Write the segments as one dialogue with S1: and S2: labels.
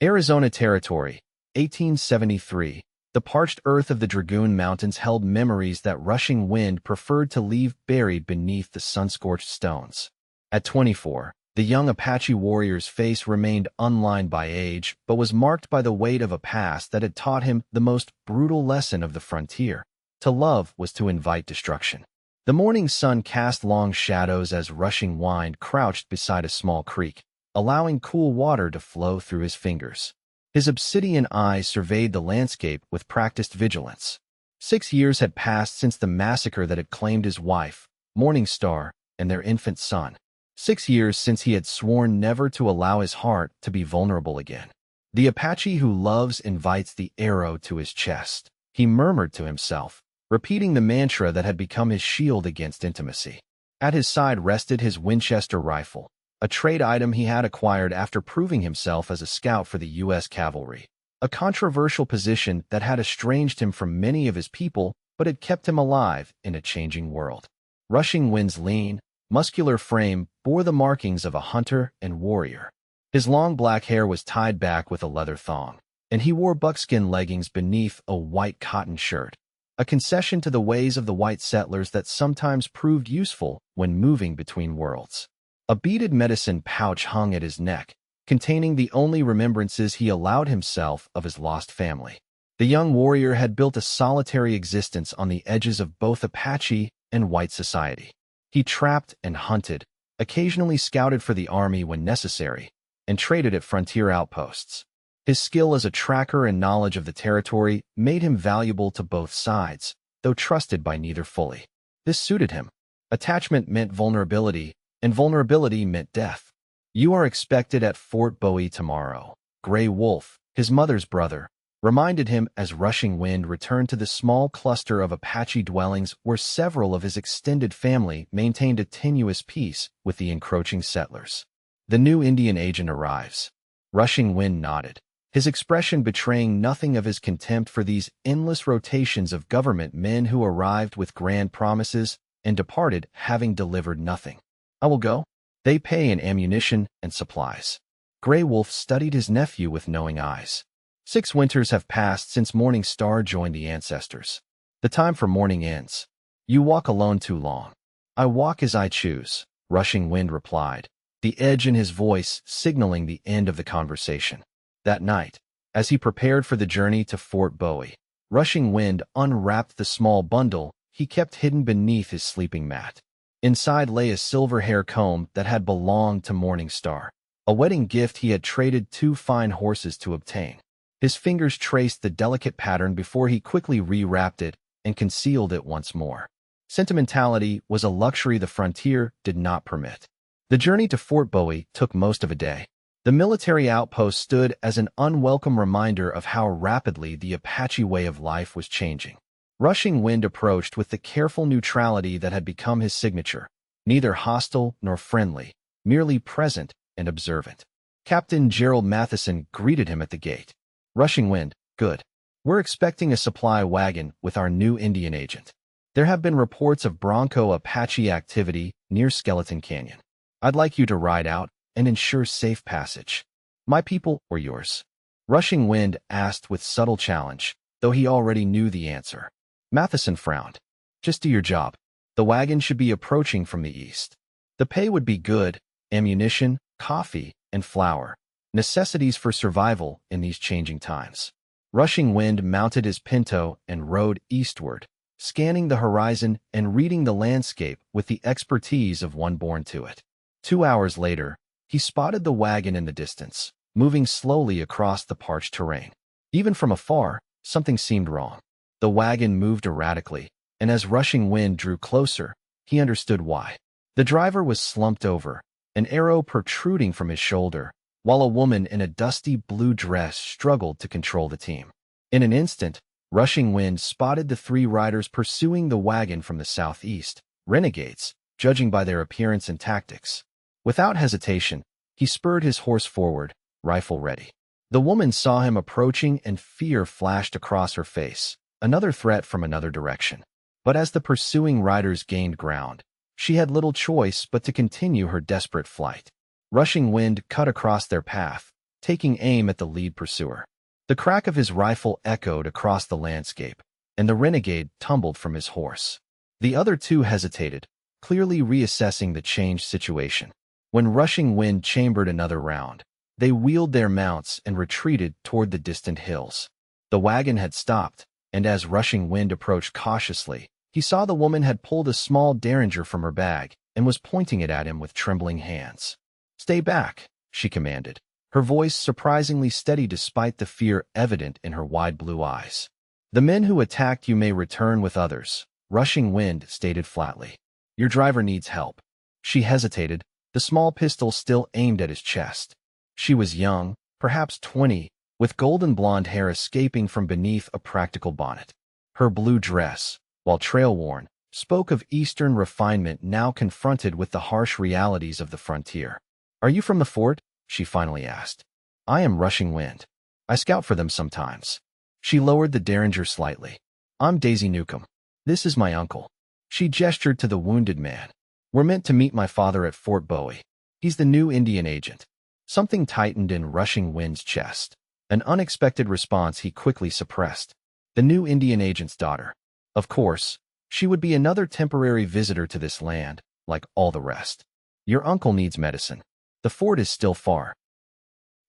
S1: Arizona Territory, 1873. The parched earth of the Dragoon Mountains held memories that rushing wind preferred to leave buried beneath the sun-scorched stones. At 24, the young Apache warrior's face remained unlined by age, but was marked by the weight of a past that had taught him the most brutal lesson of the frontier. To love was to invite destruction. The morning sun cast long shadows as rushing wind crouched beside a small creek, allowing cool water to flow through his fingers. His obsidian eyes surveyed the landscape with practiced vigilance. 6 years had passed since the massacre that had claimed his wife, Morning Star, and their infant son. 6 years since he had sworn never to allow his heart to be vulnerable again. The Apache who loves invites the arrow to his chest, he murmured to himself, repeating the mantra that had become his shield against intimacy. At his side rested his Winchester rifle, a trade item he had acquired after proving himself as a scout for the U.S. cavalry. A controversial position that had estranged him from many of his people, but had kept him alive in a changing world. Rushing Wind's lean, muscular frame bore the markings of a hunter and warrior. His long black hair was tied back with a leather thong, and he wore buckskin leggings beneath a white cotton shirt, a concession to the ways of the white settlers that sometimes proved useful when moving between worlds. A beaded medicine pouch hung at his neck, containing the only remembrances he allowed himself of his lost family. The young warrior had built a solitary existence on the edges of both Apache and white society. He trapped and hunted, occasionally scouted for the army when necessary, and traded at frontier outposts. His skill as a tracker and knowledge of the territory made him valuable to both sides, though trusted by neither fully. This suited him. Attachment meant vulnerability, and vulnerability meant death. "You are expected at Fort Bowie tomorrow," Gray Wolf, his mother's brother, reminded him as Rushing Wind returned to the small cluster of Apache dwellings where several of his extended family maintained a tenuous peace with the encroaching settlers. The new Indian agent arrives. Rushing Wind nodded, his expression betraying nothing of his contempt for these endless rotations of government men who arrived with grand promises and departed having delivered nothing. "I will go. They pay in ammunition and supplies." Gray Wolf studied his nephew with knowing eyes. 6 winters have passed since Morning Star joined the ancestors. The time for mourning ends. "You walk alone too long." "I walk as I choose," Rushing Wind replied, the edge in his voice signaling the end of the conversation. That night, as he prepared for the journey to Fort Bowie, Rushing Wind unwrapped the small bundle he kept hidden beneath his sleeping mat. Inside lay a silver hair comb that had belonged to Morning Star, a wedding gift he had traded 2 fine horses to obtain. His fingers traced the delicate pattern before he quickly rewrapped it and concealed it once more. Sentimentality was a luxury the frontier did not permit. The journey to Fort Bowie took most of a day. The military outpost stood as an unwelcome reminder of how rapidly the Apache way of life was changing. Rushing Wind approached with the careful neutrality that had become his signature, neither hostile nor friendly, merely present and observant. Captain Gerald Matheson greeted him at the gate. "Rushing Wind, good. We're expecting a supply wagon with our new Indian agent. There have been reports of Bronco Apache activity near Skeleton Canyon. I'd like you to ride out and ensure safe passage." "My people or yours?" Rushing Wind asked with subtle challenge, though he already knew the answer. Matheson frowned. "Just do your job. The wagon should be approaching from the east. The pay would be good: ammunition, coffee, and flour. Necessities for survival in these changing times." Rushing Wind mounted his pinto and rode eastward, scanning the horizon and reading the landscape with the expertise of one born to it. 2 hours later, he spotted the wagon in the distance, moving slowly across the parched terrain. Even from afar, something seemed wrong. The wagon moved erratically, and as Rushing Wind drew closer, he understood why. The driver was slumped over, an arrow protruding from his shoulder, while a woman in a dusty blue dress struggled to control the team. In an instant, Rushing Wind spotted the 3 riders pursuing the wagon from the southeast, renegades, judging by their appearance and tactics. Without hesitation, he spurred his horse forward, rifle ready. The woman saw him approaching and fear flashed across her face, another threat from another direction. But as the pursuing riders gained ground, she had little choice but to continue her desperate flight. Rushing Wind cut across their path, taking aim at the lead pursuer. The crack of his rifle echoed across the landscape, and the renegade tumbled from his horse. The other two hesitated, clearly reassessing the changed situation. When Rushing Wind chambered another round, they wheeled their mounts and retreated toward the distant hills. The wagon had stopped, and as Rushing Wind approached cautiously, he saw the woman had pulled a small derringer from her bag and was pointing it at him with trembling hands. "Stay back," she commanded, her voice surprisingly steady despite the fear evident in her wide blue eyes. "The men who attacked you may return with others," Rushing Wind stated flatly. "Your driver needs help." She hesitated, the small pistol still aimed at his chest. She was young, perhaps 20, with golden blonde hair escaping from beneath a practical bonnet. Her blue dress, while trail-worn, spoke of Eastern refinement now confronted with the harsh realities of the frontier. "Are you from the fort?" she finally asked. "I am Rushing Wind. I scout for them sometimes." She lowered the derringer slightly. "I'm Daisy Newcomb. This is my uncle." She gestured to the wounded man. "We're meant to meet my father at Fort Bowie. He's the new Indian agent." Something tightened in Rushing Wind's chest. An unexpected response he quickly suppressed. The new Indian agent's daughter. Of course, she would be another temporary visitor to this land, like all the rest. "Your uncle needs medicine. The fort is still far."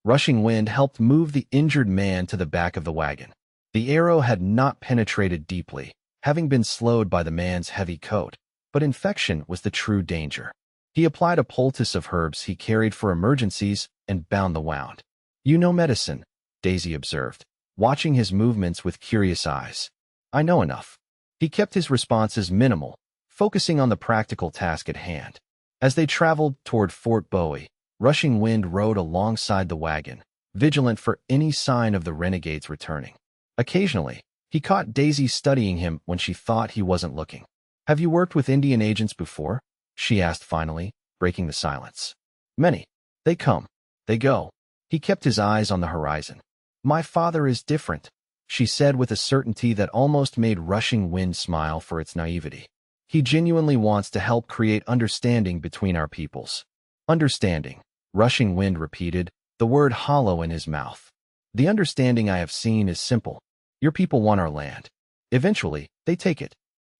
S1: Rushing Wind helped move the injured man to the back of the wagon. The arrow had not penetrated deeply, having been slowed by the man's heavy coat, but infection was the true danger. He applied a poultice of herbs he carried for emergencies and bound the wound. "You know medicine," Daisy observed, watching his movements with curious eyes. "I know enough." He kept his responses minimal, focusing on the practical task at hand. As they traveled toward Fort Bowie, Rushing Wind rode alongside the wagon, vigilant for any sign of the renegades returning. Occasionally, he caught Daisy studying him when she thought he wasn't looking. "Have you worked with Indian agents before?" she asked finally, breaking the silence. "Many. They come. They go." He kept his eyes on the horizon. "My father is different," she said with a certainty that almost made Rushing Wind smile for its naivety. "He genuinely wants to help create understanding between our peoples." "Understanding," Rushing Wind repeated, the word hollow in his mouth. "The understanding I have seen is simple. Your people want our land. Eventually, they take it."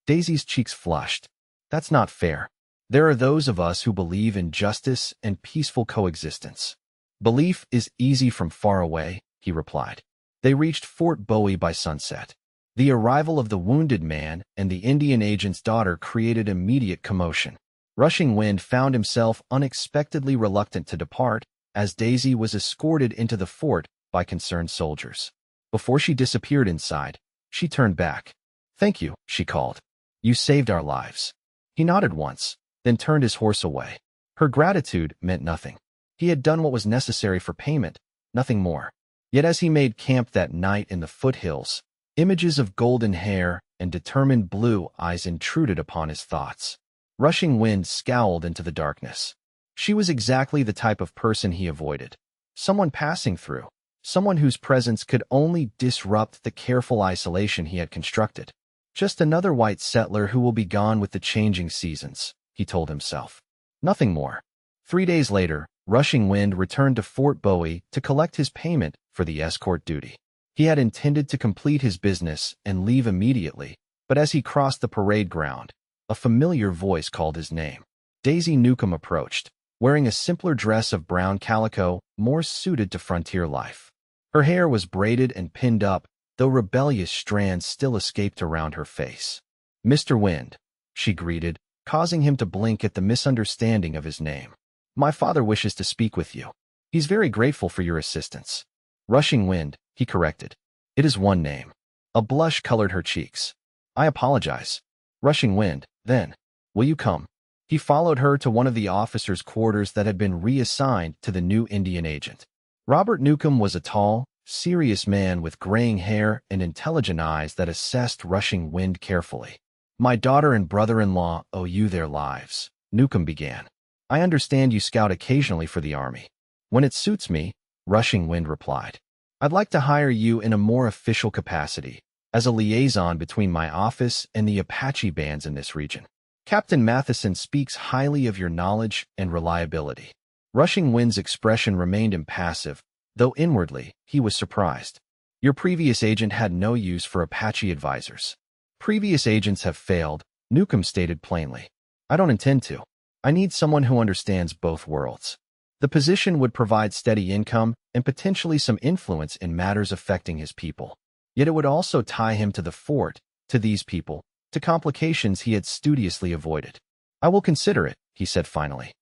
S1: Daisy's cheeks flushed. "That's not fair. There are those of us who believe in justice and peaceful coexistence." "Belief is easy from far away," he replied. They reached Fort Bowie by sunset. The arrival of the wounded man and the Indian agent's daughter created immediate commotion. Rushing Wind found himself unexpectedly reluctant to depart, as Daisy was escorted into the fort by concerned soldiers. Before she disappeared inside, she turned back. "Thank you," she called. "You saved our lives." He nodded once, then turned his horse away. Her gratitude meant nothing. He had done what was necessary for payment, nothing more. Yet as he made camp that night in the foothills, images of golden hair and determined blue eyes intruded upon his thoughts. Rushing Wind scowled into the darkness. She was exactly the type of person he avoided. Someone passing through. Someone whose presence could only disrupt the careful isolation he had constructed. "Just another white settler who will be gone with the changing seasons," he told himself. Nothing more. 3 days later, Rushing Wind returned to Fort Bowie to collect his payment for the escort duty. He had intended to complete his business and leave immediately, but as he crossed the parade ground, a familiar voice called his name. Daisy Newcomb approached, wearing a simpler dress of brown calico more suited to frontier life. Her hair was braided and pinned up, though rebellious strands still escaped around her face. "Mr. Wind," she greeted, causing him to blink at the misunderstanding of his name. "My father wishes to speak with you. He's very grateful for your assistance." "Rushing Wind," he corrected. "It is one name." A blush colored her cheeks. "I apologize." "Rushing Wind, then. Will you come?" He followed her to one of the officers' quarters that had been reassigned to the new Indian agent. Robert Newcomb was a tall, serious man with graying hair and intelligent eyes that assessed Rushing Wind carefully. "My daughter and brother-in-law owe you their lives," Newcomb began. "I understand you scout occasionally for the army." "When it suits me," Rushing Wind replied. "I'd like to hire you in a more official capacity, as a liaison between my office and the Apache bands in this region. Captain Matheson speaks highly of your knowledge and reliability." Rushing Wind's expression remained impassive, though inwardly, he was surprised. Your previous agent had no use for Apache advisors. Previous agents have failed, Newcomb stated plainly. I don't intend to. I need someone who understands both worlds. The position would provide steady income and potentially some influence in matters affecting his people. Yet it would also tie him to the fort, to these people, to complications he had studiously avoided. I will consider it, he said finally.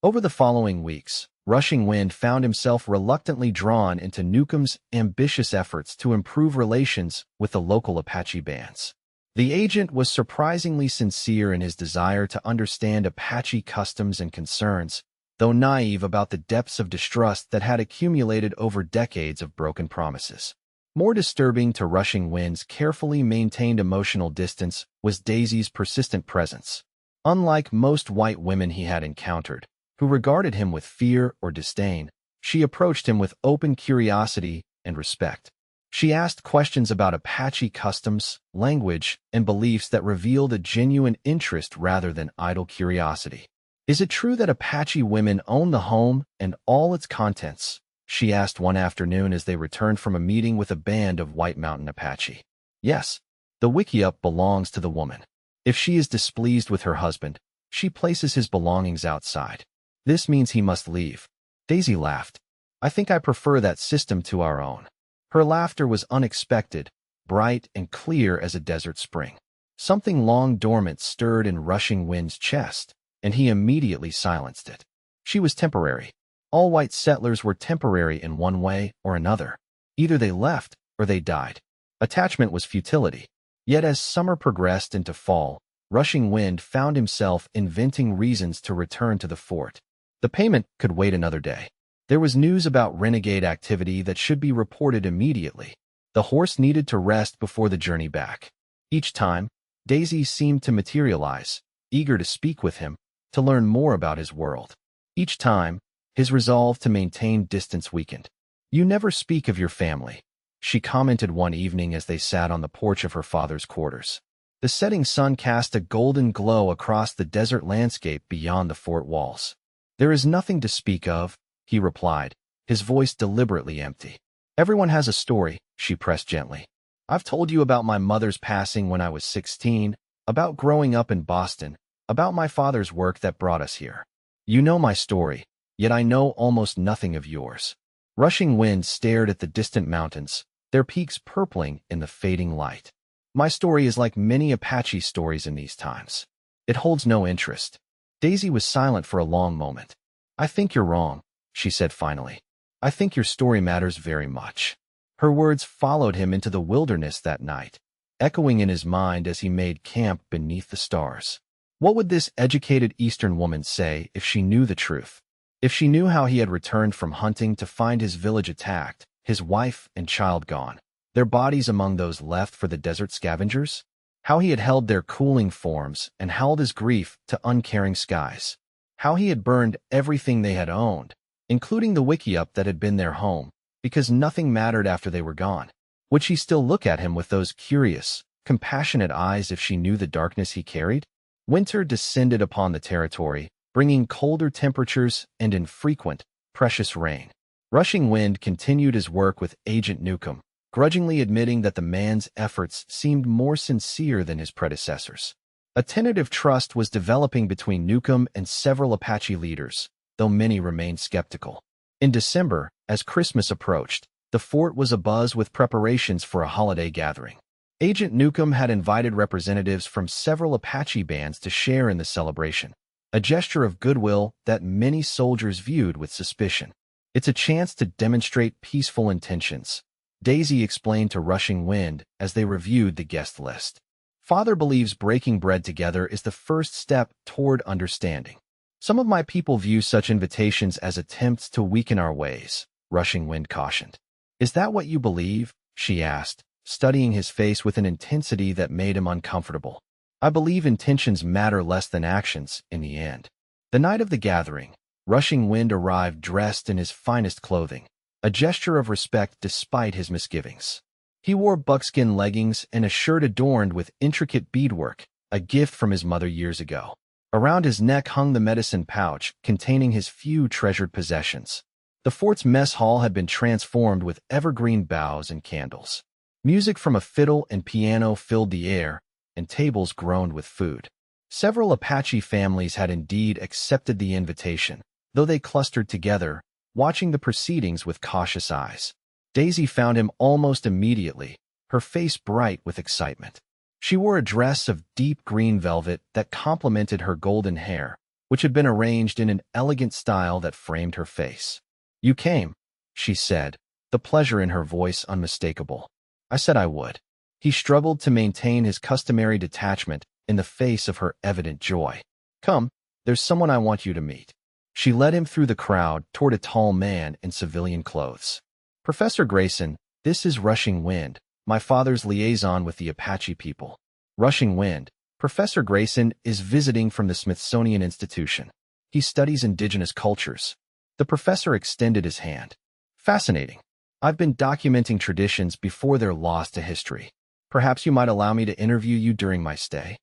S1: Over the following weeks, Rushing Wind found himself reluctantly drawn into Newcomb's ambitious efforts to improve relations with the local Apache bands. The agent was surprisingly sincere in his desire to understand Apache customs and concerns, though naive about the depths of distrust that had accumulated over decades of broken promises. More disturbing to Rushing Wind's carefully maintained emotional distance was Daisy's persistent presence. Unlike most white women he had encountered, who regarded him with fear or disdain, she approached him with open curiosity and respect. She asked questions about Apache customs, language, and beliefs that revealed a genuine interest rather than idle curiosity. Is it true that Apache women own the home and all its contents? She asked one afternoon as they returned from a meeting with a band of White Mountain Apache. Yes, the wickiup belongs to the woman. If she is displeased with her husband, she places his belongings outside. This means he must leave. Daisy laughed. I think I prefer that system to our own. Her laughter was unexpected, bright and clear as a desert spring. Something long dormant stirred in Rushing Wind's chest, and he immediately silenced it. She was temporary. All white settlers were temporary in one way or another. Either they left or they died. Attachment was futility. Yet as summer progressed into fall, Rushing Wind found himself inventing reasons to return to the fort. The payment could wait another day. There was news about renegade activity that should be reported immediately. The horse needed to rest before the journey back. Each time, Daisy seemed to materialize, eager to speak with him, to learn more about his world. Each time, his resolve to maintain distance weakened. You never speak of your family, she commented one evening as they sat on the porch of her father's quarters. The setting sun cast a golden glow across the desert landscape beyond the fort walls. There is nothing to speak of, he replied, his voice deliberately empty. Everyone has a story, she pressed gently. I've told you about my mother's passing when I was 16, about growing up in Boston, about my father's work that brought us here. You know my story, yet I know almost nothing of yours. Rushing Wind stared at the distant mountains, their peaks purpling in the fading light. My story is like many Apache stories in these times. It holds no interest. Daisy was silent for a long moment. I think you're wrong, she said finally. I think your story matters very much. Her words followed him into the wilderness that night, echoing in his mind as he made camp beneath the stars. What would this educated Eastern woman say if she knew the truth? If she knew how he had returned from hunting to find his village attacked, his wife and child gone, their bodies among those left for the desert scavengers? How he had held their cooling forms and howled his grief to uncaring skies. How he had burned everything they had owned, including the wickiup that had been their home, because nothing mattered after they were gone. Would she still look at him with those curious, compassionate eyes if she knew the darkness he carried? Winter descended upon the territory, bringing colder temperatures and infrequent, precious rain. Rushing Wind continued his work with Agent Newcomb, grudgingly admitting that the man's efforts seemed more sincere than his predecessors. A tentative trust was developing between Newcomb and several Apache leaders, though many remained skeptical. In December, as Christmas approached, the fort was abuzz with preparations for a holiday gathering. Agent Newcomb had invited representatives from several Apache bands to share in the celebration, a gesture of goodwill that many soldiers viewed with suspicion. It's a chance to demonstrate peaceful intentions, Daisy explained to Rushing Wind as they reviewed the guest list. Father believes breaking bread together is the first step toward understanding. Some of my people view such invitations as attempts to weaken our ways, Rushing Wind cautioned. Is that what you believe? She asked, studying his face with an intensity that made him uncomfortable. I believe intentions matter less than actions in the end. The night of the gathering, Rushing Wind arrived dressed in his finest clothing, a gesture of respect despite his misgivings. He wore buckskin leggings and a shirt adorned with intricate beadwork, a gift from his mother years ago. Around his neck hung the medicine pouch containing his few treasured possessions. The fort's mess hall had been transformed with evergreen boughs and candles. Music from a fiddle and piano filled the air, and tables groaned with food. Several Apache families had indeed accepted the invitation, though they clustered together, watching the proceedings with cautious eyes. Daisy found him almost immediately, her face bright with excitement. She wore a dress of deep green velvet that complemented her golden hair, which had been arranged in an elegant style that framed her face. "You came," she said, the pleasure in her voice unmistakable. "I said I would." He struggled to maintain his customary detachment in the face of her evident joy. "Come, there's someone I want you to meet." She led him through the crowd toward a tall man in civilian clothes. "Professor Grayson, this is Rushing Wind, my father's liaison with the Apache people." Rushing Wind, Professor Grayson is visiting from the Smithsonian Institution. He studies indigenous cultures. The professor extended his hand. "Fascinating. I've been documenting traditions before they're lost to history. Perhaps you might allow me to interview you during my stay."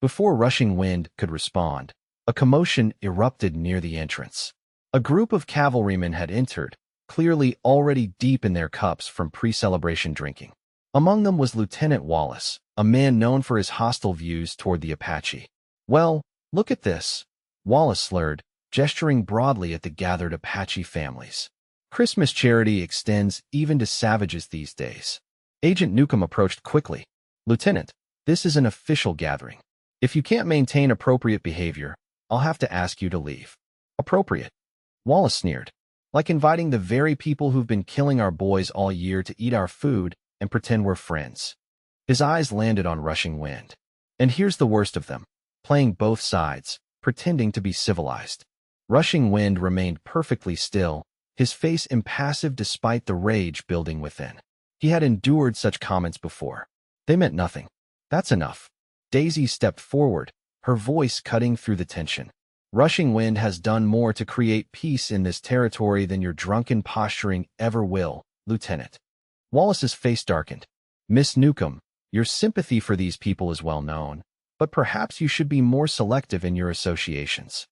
S1: Before Rushing Wind could respond, a commotion erupted near the entrance. A group of cavalrymen had entered, clearly already deep in their cups from pre-celebration drinking. Among them was Lieutenant Wallace, a man known for his hostile views toward the Apache. "Well, look at this," Wallace slurred, gesturing broadly at the gathered Apache families. "Christmas charity extends even to savages these days." Agent Newcomb approached quickly. "Lieutenant, this is an official gathering. If you can't maintain appropriate behavior, I'll have to ask you to leave." "Appropriate?" Wallace sneered. "Like inviting the very people who've been killing our boys all year to eat our food and pretend we're friends." His eyes landed on Rushing Wind. "And here's the worst of them, playing both sides, pretending to be civilized." Rushing Wind remained perfectly still, his face impassive despite the rage building within. He had endured such comments before. They meant nothing. "That's enough." Daisy stepped forward, her voice cutting through the tension. "Rushing Wind has done more to create peace in this territory than your drunken posturing ever will, Lieutenant." Wallace's face darkened. "Miss Newcomb, your sympathy for these people is well known, but perhaps you should be more selective in your associations.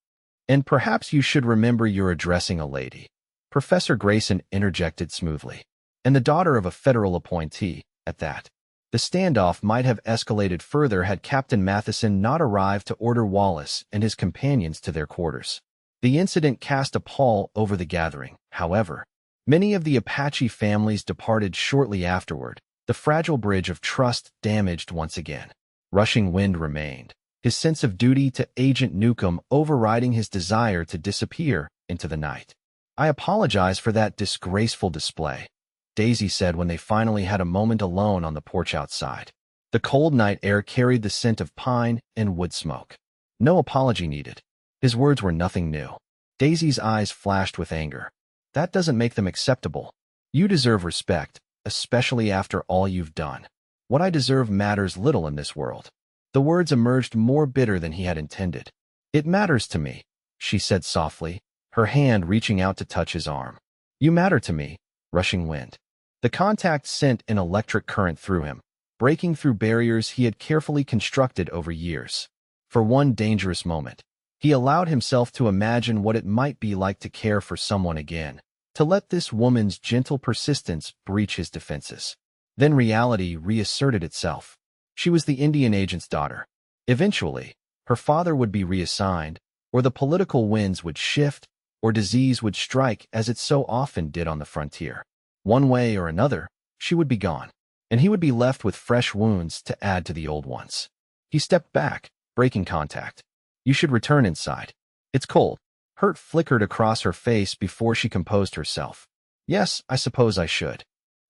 S1: And perhaps you should remember you're addressing a lady." Professor Grayson interjected smoothly. "And the daughter of a federal appointee, at that." The standoff might have escalated further had Captain Matheson not arrived to order Wallace and his companions to their quarters. The incident cast a pall over the gathering, however. Many of the Apache families departed shortly afterward, the fragile bridge of trust damaged once again. Rushing Wind remained, his sense of duty to Agent Newcomb overriding his desire to disappear into the night. "I apologize for that disgraceful display," Daisy said when they finally had a moment alone on the porch outside. The cold night air carried the scent of pine and wood smoke. "No apology needed." His words were nothing new. Daisy's eyes flashed with anger. "That doesn't make them acceptable. You deserve respect, especially after all you've done. What I deserve matters little in this world." The words emerged more bitter than he had intended. "It matters to me," she said softly, her hand reaching out to touch his arm. "You matter to me, Rushing Wind." The contact sent an electric current through him, breaking through barriers he had carefully constructed over years. For one dangerous moment, he allowed himself to imagine what it might be like to care for someone again, to let this woman's gentle persistence breach his defenses. Then reality reasserted itself. She was the Indian agent's daughter. Eventually, her father would be reassigned, or the political winds would shift, or disease would strike as it so often did on the frontier. One way or another, she would be gone, and he would be left with fresh wounds to add to the old ones. He stepped back, breaking contact. "You should return inside. It's cold." Hurt flickered across her face before she composed herself. "Yes, I suppose I should."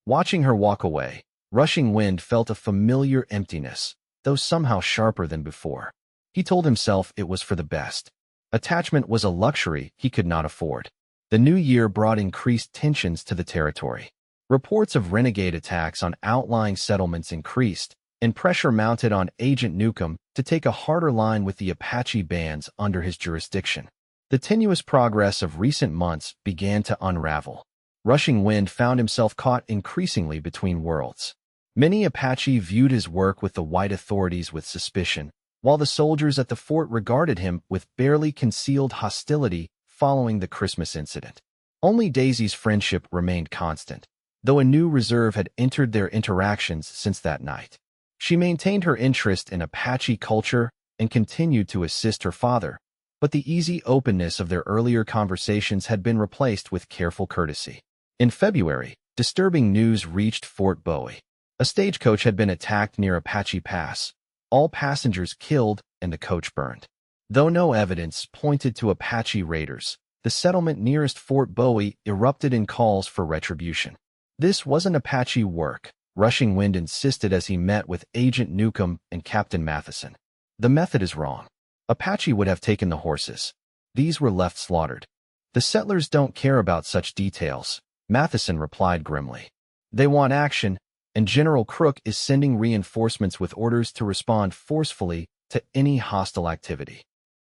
S1: Watching her walk away, Rushing Wind felt a familiar emptiness, though somehow sharper than before. He told himself it was for the best. Attachment was a luxury he could not afford. The new year brought increased tensions to the territory. Reports of renegade attacks on outlying settlements increased, and pressure mounted on Agent Newcomb to take a harder line with the Apache bands under his jurisdiction. The tenuous progress of recent months began to unravel. Rushing Wind found himself caught increasingly between worlds. Many Apache viewed his work with the white authorities with suspicion, while the soldiers at the fort regarded him with barely concealed hostility following the Christmas incident. Only Daisy's friendship remained constant, though a new reserve had entered their interactions since that night. She maintained her interest in Apache culture and continued to assist her father, but the easy openness of their earlier conversations had been replaced with careful courtesy. In February, disturbing news reached Fort Bowie. A stagecoach had been attacked near Apache Pass, all passengers killed and the coach burned. Though no evidence pointed to Apache raiders, the settlement nearest Fort Bowie erupted in calls for retribution. This wasn't Apache work, Rushing Wind insisted as he met with Agent Newcomb and Captain Matheson. The method is wrong. Apache would have taken the horses. These were left slaughtered. The settlers don't care about such details, Matheson replied grimly. They want action, and General Crook is sending reinforcements with orders to respond forcefully to any hostile activity.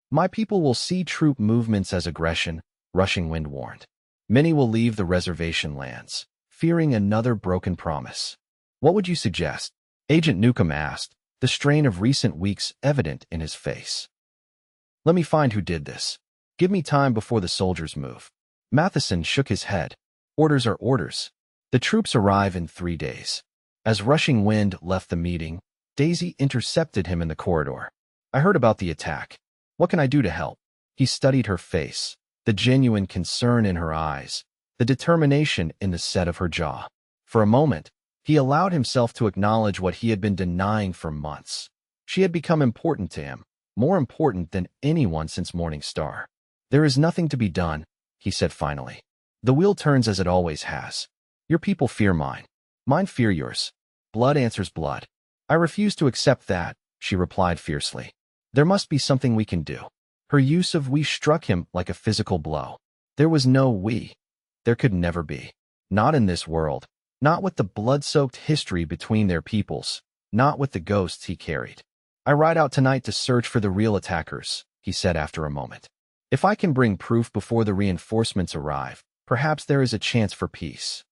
S1: My people will see troop movements as aggression, Rushing Wind warned. Many will leave the reservation lands, fearing another broken promise. What would you suggest? Agent Newcomb asked, the strain of recent weeks evident in his face. Let me find who did this. Give me time before the soldiers move. Matheson shook his head. Orders are orders. The troops arrive in 3 days. As Rushing Wind left the meeting, Daisy intercepted him in the corridor. I heard about the attack. What can I do to help? He studied her face, the genuine concern in her eyes, the determination in the set of her jaw. For a moment, he allowed himself to acknowledge what he had been denying for months. She had become important to him, more important than anyone since Morning Star. There is nothing to be done, he said finally. The wheel turns as it always has. Your people fear mine. Mine fear yours. Blood answers blood. I refuse to accept that, she replied fiercely. There must be something we can do. Her use of we struck him like a physical blow. There was no we. There could never be. Not in this world. Not with the blood-soaked history between their peoples. Not with the ghosts he carried. I ride out tonight to search for the real attackers, he said after a moment. If I can bring proof before the reinforcements arrive, perhaps there is a chance for peace.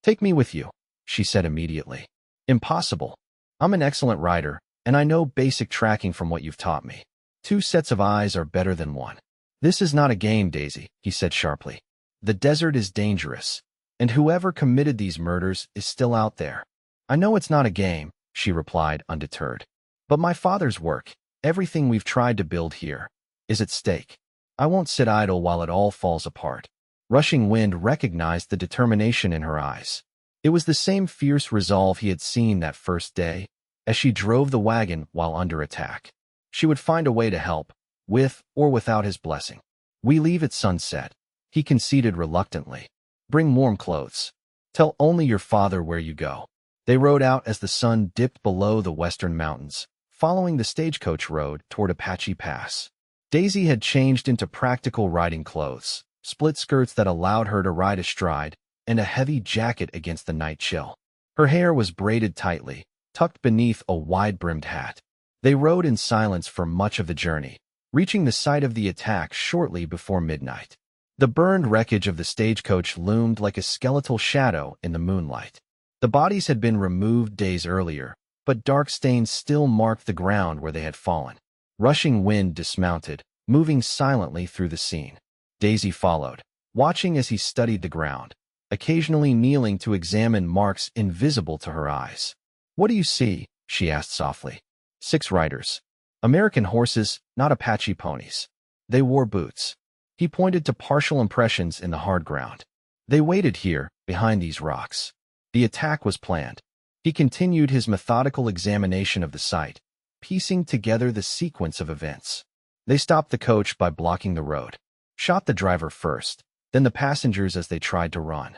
S1: Take me with you, she said immediately. Impossible. I'm an excellent rider, and I know basic tracking from what you've taught me. 2 sets of eyes are better than 1. This is not a game, Daisy, he said sharply. The desert is dangerous, and whoever committed these murders is still out there. I know it's not a game, she replied undeterred. But my father's work, everything we've tried to build here, is at stake. I won't sit idle while it all falls apart. Rushing Wind recognized the determination in her eyes. It was the same fierce resolve he had seen that first day, as she drove the wagon while under attack. She would find a way to help, with or without his blessing. We leave at sunset, he conceded reluctantly. Bring warm clothes. Tell only your father where you go. They rode out as the sun dipped below the western mountains, following the stagecoach road toward Apache Pass. Daisy had changed into practical riding clothes, split skirts that allowed her to ride astride, and a heavy jacket against the night chill. Her hair was braided tightly, tucked beneath a wide-brimmed hat. They rode in silence for much of the journey, reaching the site of the attack shortly before midnight. The burned wreckage of the stagecoach loomed like a skeletal shadow in the moonlight. The bodies had been removed days earlier, but dark stains still marked the ground where they had fallen. Rushing Wind dismounted, moving silently through the scene. Daisy followed, watching as he studied the ground, occasionally kneeling to examine marks invisible to her eyes. What do you see? She asked softly. 6 riders. American horses, not Apache ponies. They wore boots. He pointed to partial impressions in the hard ground. They waited here, behind these rocks. The attack was planned. He continued his methodical examination of the site, piecing together the sequence of events. They stopped the coach by blocking the road, shot the driver first, then the passengers as they tried to run.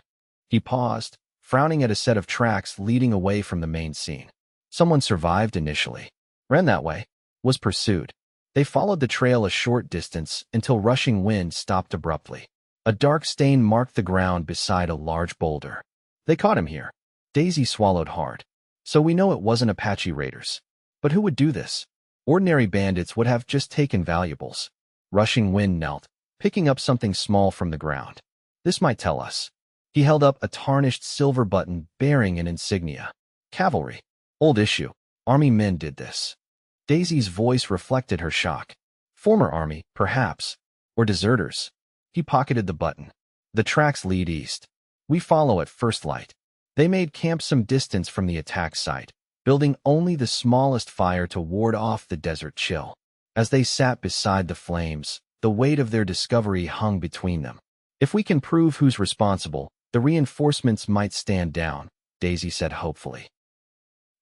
S1: He paused, frowning at a set of tracks leading away from the main scene. Someone survived initially, ran that way, was pursued. They followed the trail a short distance until Rushing Wind stopped abruptly. A dark stain marked the ground beside a large boulder. They caught him here. Daisy swallowed hard. So we know it wasn't Apache raiders. But who would do this? Ordinary bandits would have just taken valuables. Rushing Wind knelt, picking up something small from the ground. This might tell us. He held up a tarnished silver button bearing an insignia. Cavalry. Old issue. Army men did this. Daisy's voice reflected her shock. Former army, perhaps. Or deserters. He pocketed the button. The tracks lead east. We follow at first light. They made camp some distance from the attack site, building only the smallest fire to ward off the desert chill. As they sat beside the flames, the weight of their discovery hung between them. If we can prove who's responsible, the reinforcements might stand down, Daisy said hopefully.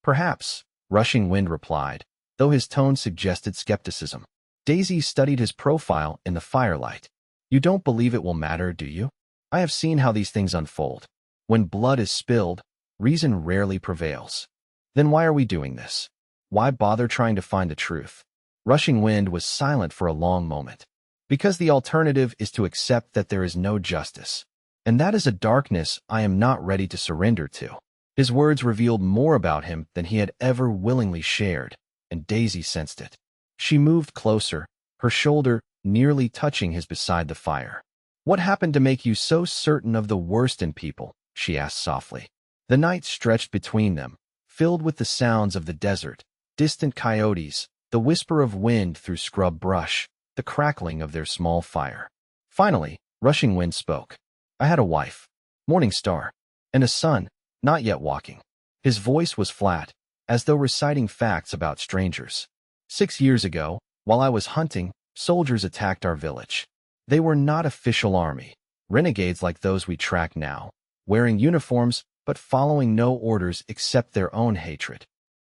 S1: Perhaps, Rushing Wind replied, though his tone suggested skepticism. Daisy studied his profile in the firelight. You don't believe it will matter, do you? I have seen how these things unfold. When blood is spilled, reason rarely prevails. Then why are we doing this? Why bother trying to find the truth? Rushing Wind was silent for a long moment. Because the alternative is to accept that there is no justice. And that is a darkness I am not ready to surrender to. His words revealed more about him than he had ever willingly shared, and Daisy sensed it. She moved closer, her shoulder nearly touching his beside the fire. What happened to make you so certain of the worst in people? She asked softly. The night stretched between them, filled with the sounds of the desert, distant coyotes, the whisper of wind through scrub brush, the crackling of their small fire. Finally, Rushing Wind spoke. I had a wife, Morning Star, and a son, not yet walking. His voice was flat, as though reciting facts about strangers. 6 years ago, while I was hunting, soldiers attacked our village. They were not official army, renegades like those we track now, wearing uniforms but following no orders except their own hatred.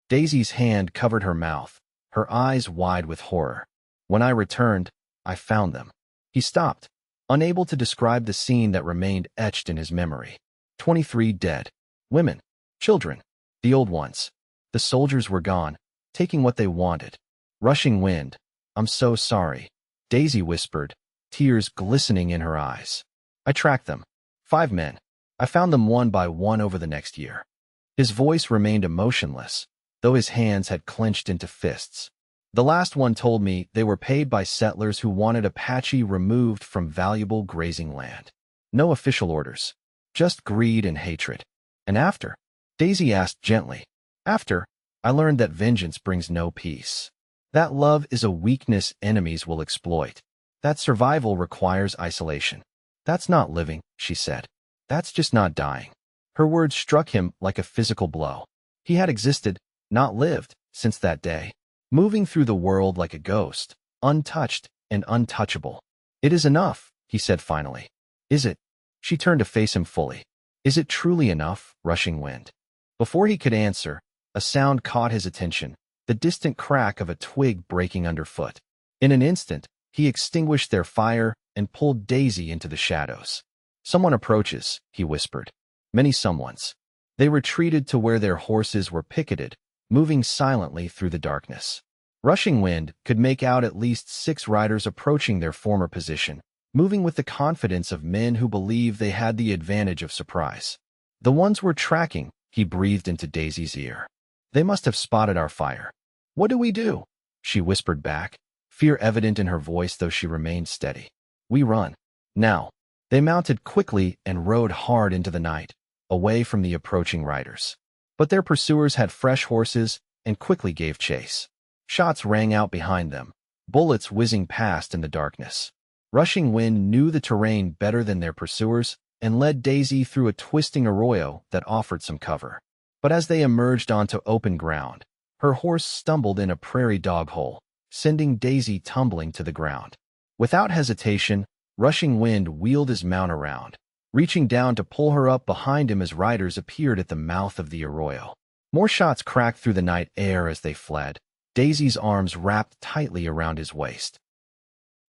S1: Daisy's hand covered her mouth, her eyes wide with horror. When I returned, I found them. He stopped, unable to describe the scene that remained etched in his memory. 23 dead. Women, children, the old ones. The soldiers were gone, taking what they wanted. Rushing Wind, I'm so sorry, Daisy whispered, tears glistening in her eyes. I tracked them. 5 men. I found them one by one over the next year. His voice remained emotionless, though his hands had clenched into fists. The last one told me they were paid by settlers who wanted Apache removed from valuable grazing land. No official orders, just greed and hatred. And after? Daisy asked gently. After, I learned that vengeance brings no peace. That love is a weakness enemies will exploit. That survival requires isolation. That's not living, she said. That's just not dying. Her words struck him like a physical blow. He had existed, not lived, since that day, moving through the world like a ghost, untouched and untouchable. It is enough, he said finally. Is it? She turned to face him fully. Is it truly enough, Rushing Wind? Before he could answer, a sound caught his attention, the distant crack of a twig breaking underfoot. In an instant, he extinguished their fire and pulled Daisy into the shadows. Someone approaches, he whispered. Many someones. They retreated to where their horses were picketed, moving silently through the darkness. Rushing Wind could make out at least 6 riders approaching their former position, moving with the confidence of men who believe they had the advantage of surprise. The ones we're tracking, he breathed into Daisy's ear. They must have spotted our fire. What do we do? She whispered back, fear evident in her voice though she remained steady. We run. Now. They mounted quickly and rode hard into the night, away from the approaching riders. But their pursuers had fresh horses and quickly gave chase. Shots rang out behind them, bullets whizzing past in the darkness. Rushing Wind knew the terrain better than their pursuers and led Daisy through a twisting arroyo that offered some cover. But as they emerged onto open ground, her horse stumbled in a prairie dog hole, sending Daisy tumbling to the ground. Without hesitation, Rushing Wind wheeled his mount around, reaching down to pull her up behind him as riders appeared at the mouth of the arroyo. More shots cracked through the night air as they fled, Daisy's arms wrapped tightly around his waist.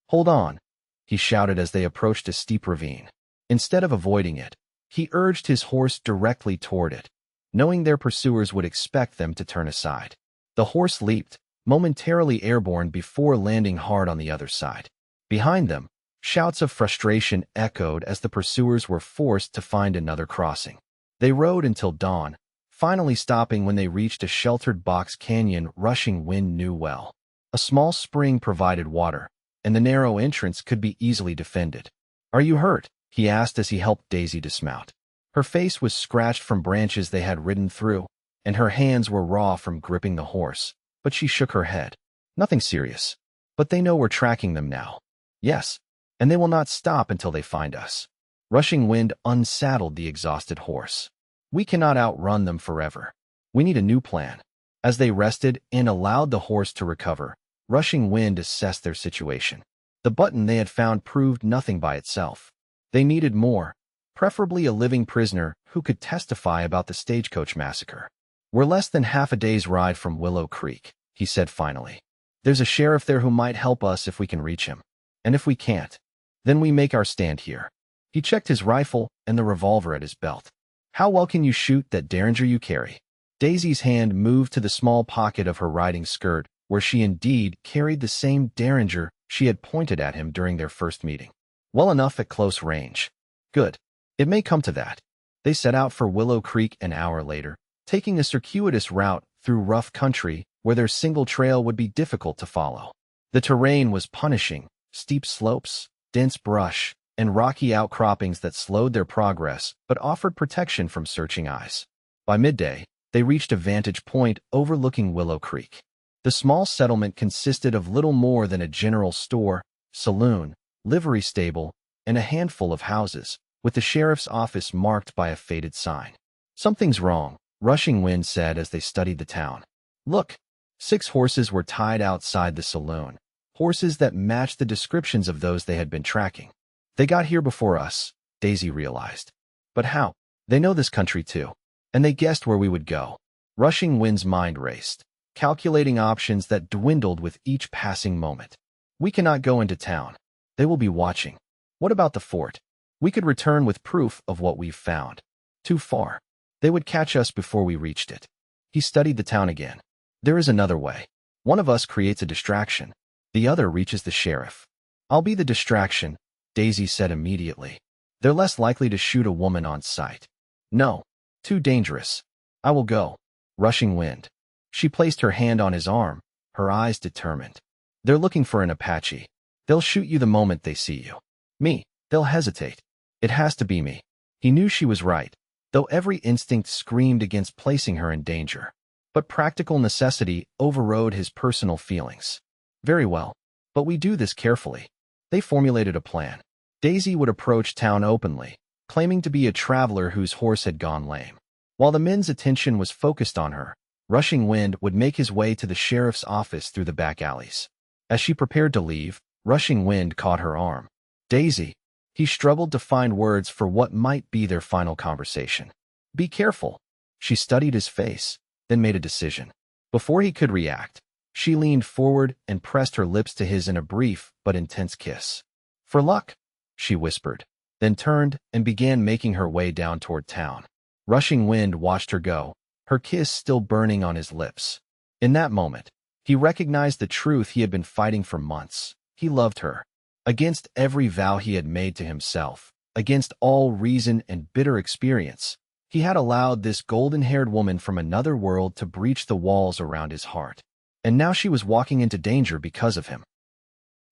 S1: Hold on, he shouted as they approached a steep ravine. Instead of avoiding it, he urged his horse directly toward it, knowing their pursuers would expect them to turn aside. The horse leaped, momentarily airborne before landing hard on the other side. Behind them, shouts of frustration echoed as the pursuers were forced to find another crossing. They rode until dawn, finally stopping when they reached a sheltered box canyon Rushing Wind knew well. A small spring provided water, and the narrow entrance could be easily defended. Are you hurt? He asked as he helped Daisy dismount. Her face was scratched from branches they had ridden through, and her hands were raw from gripping the horse, but she shook her head. Nothing serious. But they know we're tracking them now. Yes, and they will not stop until they find us. Rushing wind unsaddled the exhausted horse. We cannot outrun them forever. We need a new plan. As they rested and allowed the horse to recover, rushing wind assessed their situation. The button they had found proved nothing by itself. They needed more, preferably a living prisoner who could testify about the stagecoach massacre. We're less than half a day's ride from Willow Creek, he said finally. There's a sheriff there who might help us if we can reach him. And if we can't, then we make our stand here. He checked his rifle and the revolver at his belt. How well can you shoot that derringer you carry? Daisy's hand moved to the small pocket of her riding skirt, where she indeed carried the same derringer she had pointed at him during their first meeting. Well enough at close range. Good. It may come to that. They set out for Willow Creek an hour later, taking a circuitous route through rough country where their single trail would be difficult to follow. The terrain was punishing, steep slopes, dense brush, and rocky outcroppings that slowed their progress but offered protection from searching eyes. By midday, they reached a vantage point overlooking Willow Creek. The small settlement consisted of little more than a general store, saloon, livery stable, and a handful of houses, with the sheriff's office marked by a faded sign. Something's wrong, Rushing Wind said as they studied the town. Look, 6 horses were tied outside the saloon, horses that matched the descriptions of those they had been tracking. They got here before us, Daisy realized. But how? They know this country too, and they guessed where we would go. Rushing Wind's mind raced, calculating options that dwindled with each passing moment. We cannot go into town. They will be watching. What about the fort? We could return with proof of what we've found. Too far. They would catch us before we reached it. He studied the town again. There is another way. One of us creates a distraction. The other reaches the sheriff. I'll be the distraction, Daisy said immediately. They're less likely to shoot a woman on sight. No. Too dangerous. I will go. Rushing Wind. She placed her hand on his arm, her eyes determined. They're looking for an Apache. They'll shoot you the moment they see you. Me. They'll hesitate. It has to be me. He knew she was right, though every instinct screamed against placing her in danger. But practical necessity overrode his personal feelings. Very well, but we do this carefully. They formulated a plan. Daisy would approach town openly, claiming to be a traveler whose horse had gone lame. While the men's attention was focused on her, Rushing Wind would make his way to the sheriff's office through the back alleys. As she prepared to leave, Rushing Wind caught her arm. Daisy. He struggled to find words for what might be their final conversation. Be careful. She studied his face, then made a decision. Before he could react, she leaned forward and pressed her lips to his in a brief but intense kiss. For luck, she whispered, then turned and began making her way down toward town. Rushing Wind watched her go, her kiss still burning on his lips. In that moment, he recognized the truth he had been fighting for months. He loved her. Against every vow he had made to himself, against all reason and bitter experience, he had allowed this golden-haired woman from another world to breach the walls around his heart. And now she was walking into danger because of him.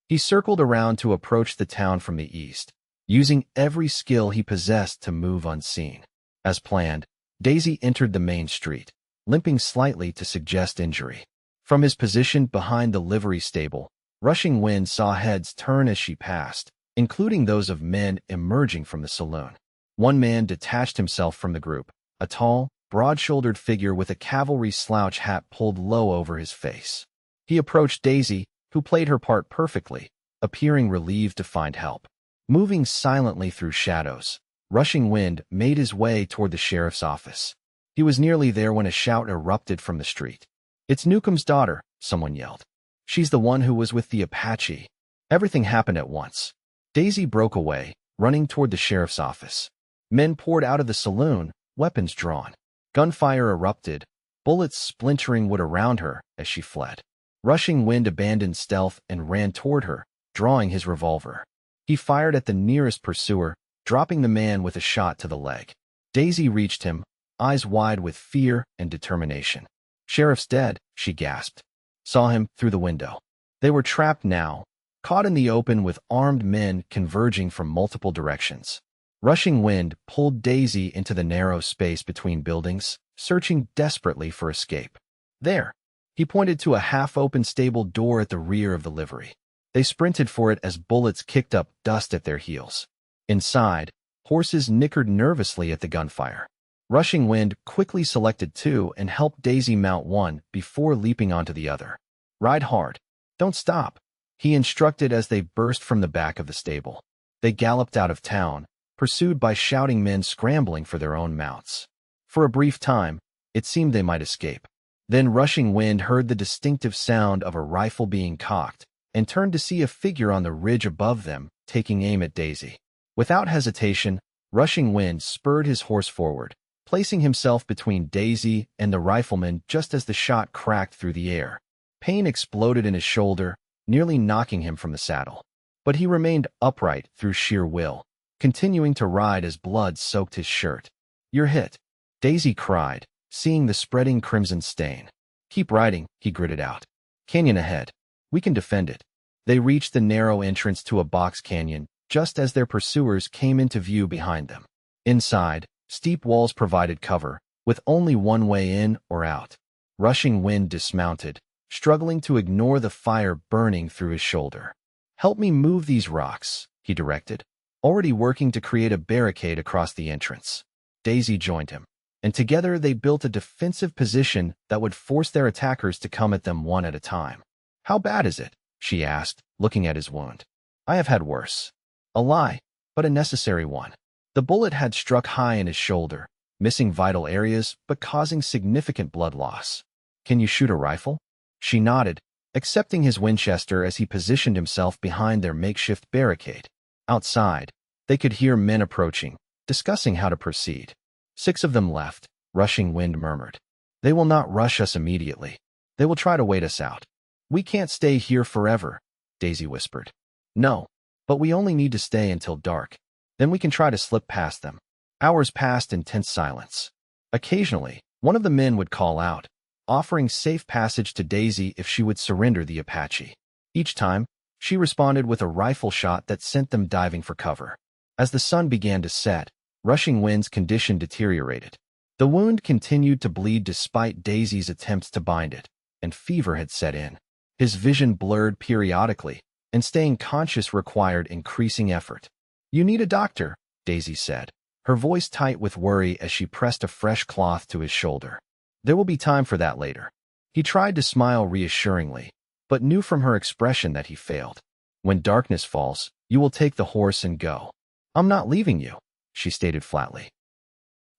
S1: He circled around to approach the town from the east, using every skill he possessed to move unseen. As planned, Daisy entered the main street, limping slightly to suggest injury. From his position behind the livery stable, Rushing Wind saw heads turn as she passed, including those of men emerging from the saloon. One man detached himself from the group, a tall, broad-shouldered figure with a cavalry slouch hat pulled low over his face. He approached Daisy, who played her part perfectly, appearing relieved to find help. Moving silently through shadows, Rushing Wind made his way toward the sheriff's office. He was nearly there when a shout erupted from the street. It's Newcomb's daughter, someone yelled. She's the one who was with the Apache. Everything happened at once. Daisy broke away, running toward the sheriff's office. Men poured out of the saloon, weapons drawn. Gunfire erupted, bullets splintering wood around her as she fled. Rushing Wind abandoned stealth and ran toward her, drawing his revolver. He fired at the nearest pursuer, dropping the man with a shot to the leg. Daisy reached him, eyes wide with fear and determination. Sheriff's dead, she gasped. Saw him through the window. They were trapped now, caught in the open with armed men converging from multiple directions. Rushing Wind pulled Daisy into the narrow space between buildings, searching desperately for escape. There, he pointed to a half-open stable door at the rear of the livery. They sprinted for it as bullets kicked up dust at their heels. Inside, Horses nickered nervously at the gunfire. Rushing Wind quickly selected two and helped Daisy mount one before leaping onto the other. "Ride hard. Don't stop," he instructed as they burst from the back of the stable. They galloped out of town, pursued by shouting men scrambling for their own mounts. For a brief time, it seemed they might escape. Then Rushing Wind heard the distinctive sound of a rifle being cocked and turned to see a figure on the ridge above them, taking aim at Daisy. Without hesitation, Rushing Wind spurred his horse forward, placing himself between Daisy and the rifleman just as the shot cracked through the air. Pain exploded in his shoulder, nearly knocking him from the saddle. But he remained upright through sheer will, continuing to ride as blood soaked his shirt. "You're hit," Daisy cried, seeing the spreading crimson stain. "Keep riding," he gritted out. "Canyon ahead. We can defend it." They reached the narrow entrance to a box canyon just as their pursuers came into view behind them. Inside, steep walls provided cover, with only one way in or out. Rushing Wind dismounted, struggling to ignore the fire burning through his shoulder. "Help me move these rocks," he directed, already working to create a barricade across the entrance. Daisy joined him, and together they built a defensive position that would force their attackers to come at them one at a time. "How bad is it?" she asked, looking at his wound. "I have had worse." A lie, but a necessary one. The bullet had struck high in his shoulder, missing vital areas but causing significant blood loss. "Can you shoot a rifle?" She nodded, accepting his Winchester as he positioned himself behind their makeshift barricade. Outside, they could hear men approaching, discussing how to proceed. "6 of them left," Rushing Wind murmured. "They will not rush us immediately. They will try to wait us out." "We can't stay here forever," Daisy whispered. "No, but we only need to stay until dark. Then we can try to slip past them." Hours passed in tense silence. Occasionally, one of the men would call out, offering safe passage to Daisy if she would surrender the Apache. Each time, she responded with a rifle shot that sent them diving for cover. As the sun began to set, Rushing Wind's condition deteriorated. The wound continued to bleed despite Daisy's attempts to bind it, and fever had set in. His vision blurred periodically, and staying conscious required increasing effort. "You need a doctor," Daisy said, her voice tight with worry as she pressed a fresh cloth to his shoulder. "There will be time for that later." He tried to smile reassuringly, but knew from her expression that he failed. "When darkness falls, you will take the horse and go." "I'm not leaving you," she stated flatly.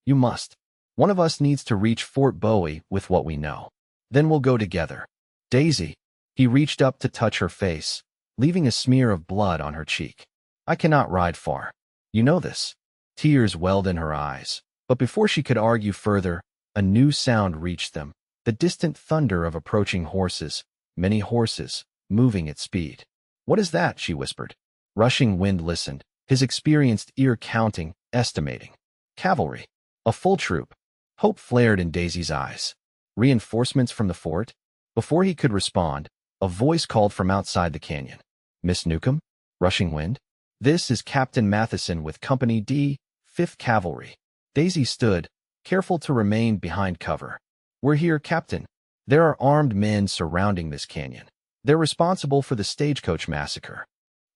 S1: "You must. One of us needs to reach Fort Bowie with what we know. Then we'll go together." "Daisy," he reached up to touch her face, leaving a smear of blood on her cheek. "I cannot ride far. You know this." Tears welled in her eyes, but before she could argue further, a new sound reached them, the distant thunder of approaching horses, many horses, moving at speed. "What is that?" she whispered. Rushing Wind listened, his experienced ear counting, estimating. "Cavalry. A full troop." Hope flared in Daisy's eyes. "Reinforcements from the fort?" Before he could respond, a voice called from outside the canyon. "Miss Newcomb? Rushing Wind? This is Captain Matheson with Company D, 5th Cavalry." Daisy stood, careful to remain behind cover. "We're here, Captain. There are armed men surrounding this canyon. They're responsible for the stagecoach massacre."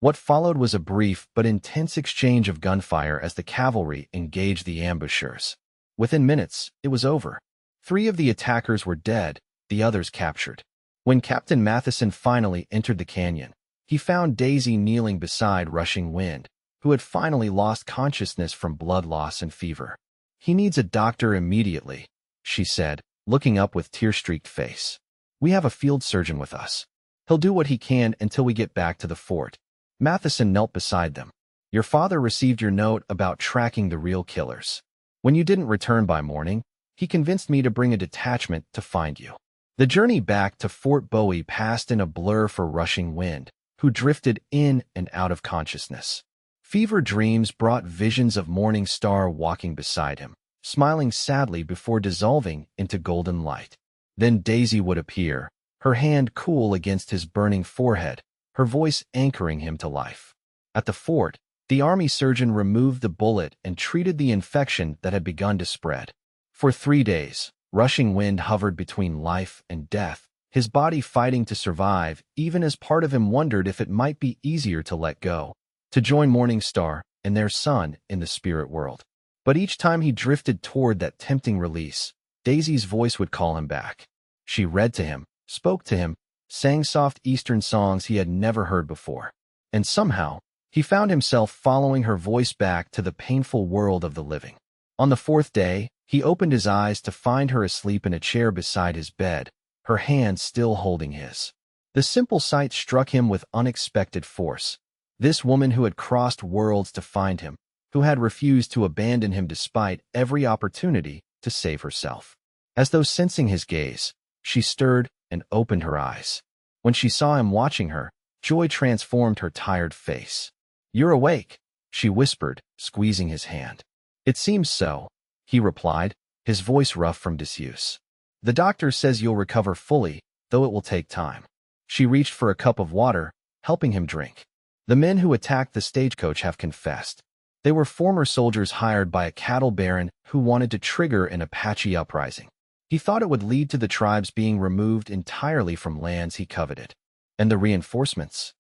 S1: What followed was a brief but intense exchange of gunfire as the cavalry engaged the ambushers. Within minutes, it was over. 3 of the attackers were dead, the others captured. When Captain Matheson finally entered the canyon, he found Daisy kneeling beside Rushing Wind, who had finally lost consciousness from blood loss and fever. "He needs a doctor immediately," she said, looking up with tear-streaked face. "We have a field surgeon with us. He'll do what he can until we get back to the fort." Matheson knelt beside them. "Your father received your note about tracking the real killers. When you didn't return by morning, he convinced me to bring a detachment to find you." The journey back to Fort Bowie passed in a blur for Rushing Wind, who drifted in and out of consciousness. Fever dreams brought visions of Morning Star walking beside him, smiling sadly before dissolving into golden light. Then Daisy would appear, her hand cool against his burning forehead, her voice anchoring him to life. At the fort, the army surgeon removed the bullet and treated the infection that had begun to spread. For 3 days, Rushing Wind hovered between life and death, his body fighting to survive even as part of him wondered if it might be easier to let go. To join Morning Star, and their son in the spirit world. But each time he drifted toward that tempting release, Daisy's voice would call him back. She read to him, spoke to him, sang soft Eastern songs he had never heard before. And somehow, he found himself following her voice back to the painful world of the living. On the fourth day, he opened his eyes to find her asleep in a chair beside his bed, her hand still holding his. The simple sight struck him with unexpected force. This woman who had crossed worlds to find him, who had refused to abandon him despite every opportunity to save herself. As though sensing his gaze, she stirred and opened her eyes. When she saw him watching her, joy transformed her tired face. "You're awake," she whispered, squeezing his hand. "It seems so," he replied, his voice rough from disuse. "The doctor says you'll recover fully, though it will take time." She reached for a cup of water, helping him drink. The men who attacked the stagecoach have confessed. They were former soldiers hired by a cattle baron who wanted to trigger an Apache uprising. He thought it would lead to the tribes being removed entirely from lands he coveted. And the reinforcements?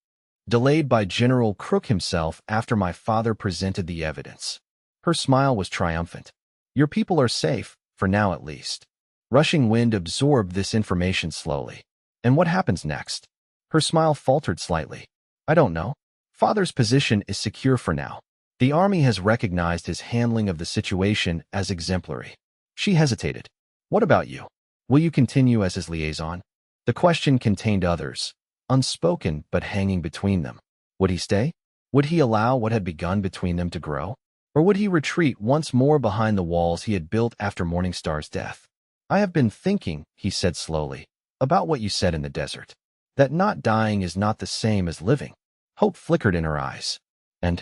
S1: Delayed by General Crook himself after my father presented the evidence. Her smile was triumphant. "Your people are safe, for now at least." Rushing Wind absorbed this information slowly. "And what happens next?" Her smile faltered slightly. "I don't know. Father's position is secure for now. The army has recognized his handling of the situation as exemplary." She hesitated. "What about you? Will you continue as his liaison?" The question contained others, unspoken but hanging between them. Would he stay? Would he allow what had begun between them to grow? Or would he retreat once more behind the walls he had built after Morningstar's death? "I have been thinking," he said slowly, "about what you said in the desert. That not dying is not the same as living." Hope flickered in her eyes. "And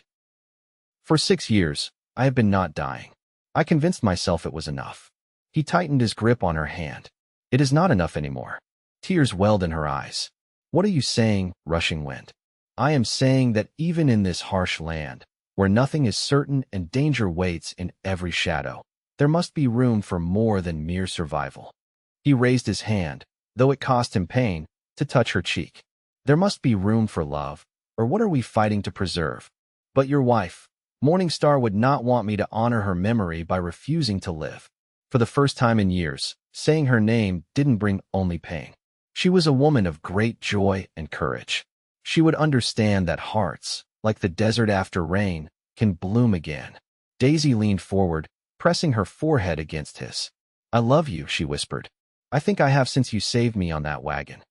S1: for 6 years, I have been not dying. I convinced myself it was enough." He tightened his grip on her hand. "It is not enough anymore." Tears welled in her eyes. "What are you saying, Rushing Wind?" "I am saying that even in this harsh land, where nothing is certain and danger waits in every shadow, there must be room for more than mere survival." He raised his hand, though it cost him pain, to touch her cheek. "There must be room for love, or what are we fighting to preserve? But your wife, Morningstar would not want me to honor her memory by refusing to live." For the first time in years, saying her name didn't bring only pain. She was a woman of great joy and courage. She would understand that hearts, like the desert after rain, can bloom again. Daisy leaned forward, pressing her forehead against his. "I love you," she whispered. "I think I have since you saved me on that wagon.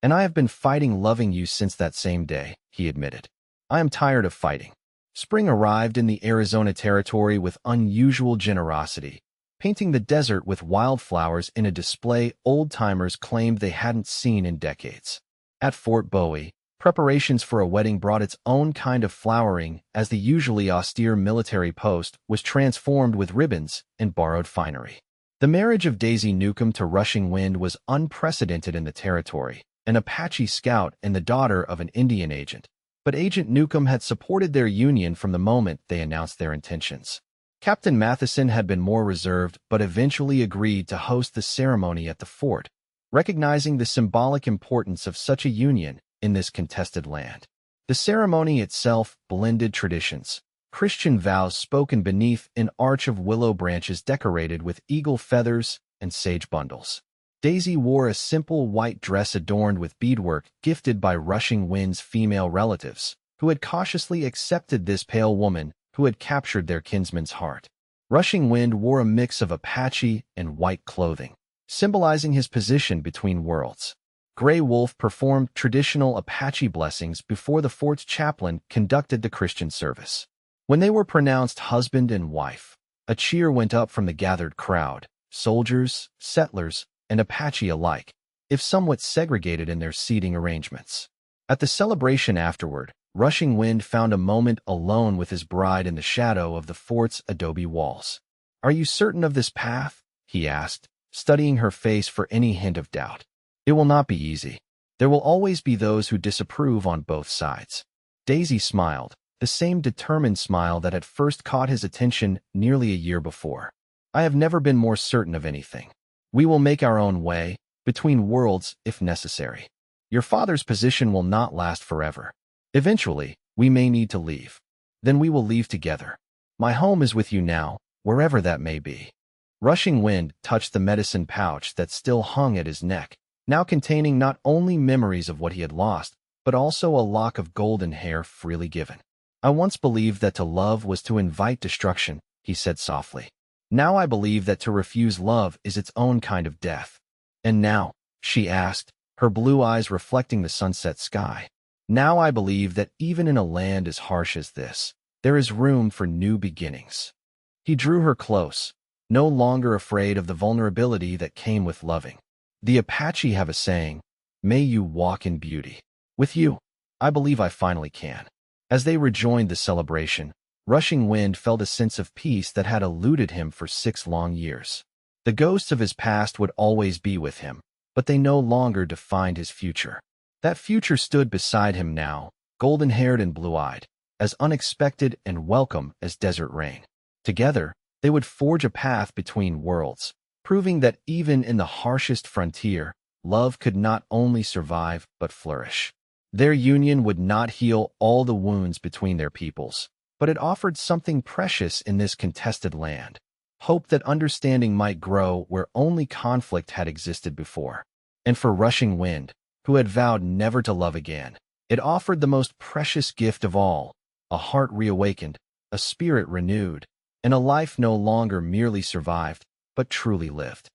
S1: And I have been fighting loving you since that same day," he admitted. "I am tired of fighting." Spring arrived in the Arizona territory with unusual generosity, painting the desert with wildflowers in a display old-timers claimed they hadn't seen in decades. At Fort Bowie, preparations for a wedding brought its own kind of flowering as the usually austere military post was transformed with ribbons and borrowed finery. The marriage of Daisy Newcomb to Rushing Wind was unprecedented in the territory, an Apache scout and the daughter of an Indian agent. But Agent Newcomb had supported their union from the moment they announced their intentions. Captain Matheson had been more reserved but eventually agreed to host the ceremony at the fort, recognizing the symbolic importance of such a union in this contested land. The ceremony itself blended traditions, Christian vows spoken beneath an arch of willow branches decorated with eagle feathers and sage bundles. Daisy wore a simple white dress adorned with beadwork gifted by Rushing Wind's female relatives, who had cautiously accepted this pale woman who had captured their kinsman's heart. Rushing Wind wore a mix of Apache and white clothing, symbolizing his position between worlds. Gray Wolf performed traditional Apache blessings before the fort's chaplain conducted the Christian service. When they were pronounced husband and wife, a cheer went up from the gathered crowd, soldiers, settlers, and Apache alike, if somewhat segregated in their seating arrangements. At the celebration afterward, Rushing Wind found a moment alone with his bride in the shadow of the fort's adobe walls. "Are you certain of this path?" he asked, studying her face for any hint of doubt. "It will not be easy. There will always be those who disapprove on both sides." Daisy smiled, the same determined smile that had first caught his attention nearly a year before. "I have never been more certain of anything. We will make our own way, between worlds if necessary. Your father's position will not last forever. Eventually, we may need to leave." Then we will leave together. My home is with you now, wherever that may be. Rushing wind touched the medicine pouch that still hung at his neck, now containing not only memories of what he had lost, but also a lock of golden hair freely given. I once believed that to love was to invite destruction, he said softly. Now I believe that to refuse love is its own kind of death. And now, she asked, her blue eyes reflecting the sunset sky. Now I believe that even in a land as harsh as this, there is room for new beginnings. He drew her close, no longer afraid of the vulnerability that came with loving. The Apache have a saying, "May you walk in beauty." With you, I believe I finally can. As they rejoined the celebration, Rushing Wind felt a sense of peace that had eluded him for 6 long years. The ghosts of his past would always be with him, but they no longer defined his future. That future stood beside him now, golden-haired and blue-eyed, as unexpected and welcome as desert rain. Together, they would forge a path between worlds, proving that even in the harshest frontier, love could not only survive but flourish. Their union would not heal all the wounds between their peoples, but it offered something precious in this contested land, hope that understanding might grow where only conflict had existed before. And for Rushing Wind, who had vowed never to love again, it offered the most precious gift of all, a heart reawakened, a spirit renewed, and a life no longer merely survived, but truly lived.